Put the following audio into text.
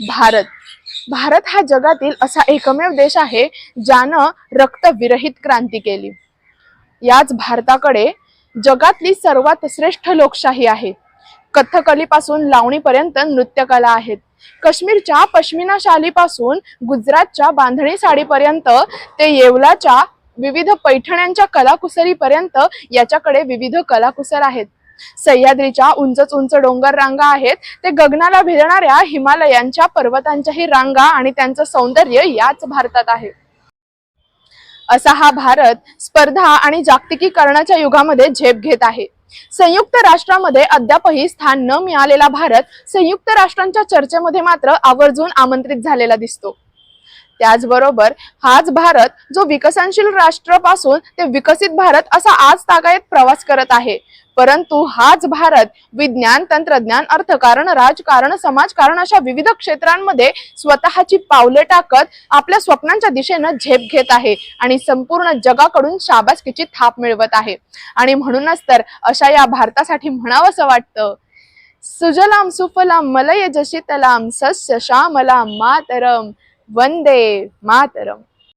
भारत भारत हा जगातील असा एकमेव देश आहे ज्यानं रक्तविरहित क्रांती केली। याच भारताकडे जगातली सर्वात श्रेष्ठ लोकशाही आहे। कथकलीपासून लावणीपर्यंत नृत्यकला आहेत। काश्मीरच्या पश्मिना शालीपासून गुजरातच्या बांधणी साडीपर्यंत ते येवलाच्या विविध पैठण्यांच्या कलाकुसरीपर्यंत याच्याकडे विविध कलाकुसर आहेत। सह्याद्रीच्या उंच उंच डोंगर रांगा आहेत ते गगनाला भिडणाऱ्या हिमालयांच्या पर्वतांच्याही रांगा आणि त्यांचं सौंदर्य याच भारतात आहे। असा हा भारत स्पर्धा आणि जागतिकीकरणाच्या युगामध्ये झेप घेत आहे। संयुक्त राष्ट्रामध्ये अद्यापही स्थान न मिळालेला भारत संयुक्त राष्ट्रांच्या चर्चेमध्ये मात्र आवर्जून आमंत्रित झालेला दिसतो। त्याचबरोबर हाच भारत जो विकसनशील राष्ट्रापासून ते विकसित भारत असा आज तागायत प्रवास करत आहे। परंतु हाच भारत विज्ञान, तंत्रज्ञान, अर्थकारण, राजकारण, समाजकारण अशा विविध क्षेत्रांमध्ये स्वतःची पावले टाकत आपल्या स्वप्नांच्या दिशेने झेप घेत आहे आणि संपूर्ण जगाकडून शाबासकीची थाप मिळवत आहे। आणि म्हणूनच तर अशा या भारतासाठी म्हणावंसं वाटतं, सुजलाम सुफलाम मलयज शीतलाम सस्य श्यामलाम मातरम वंदे मातरम।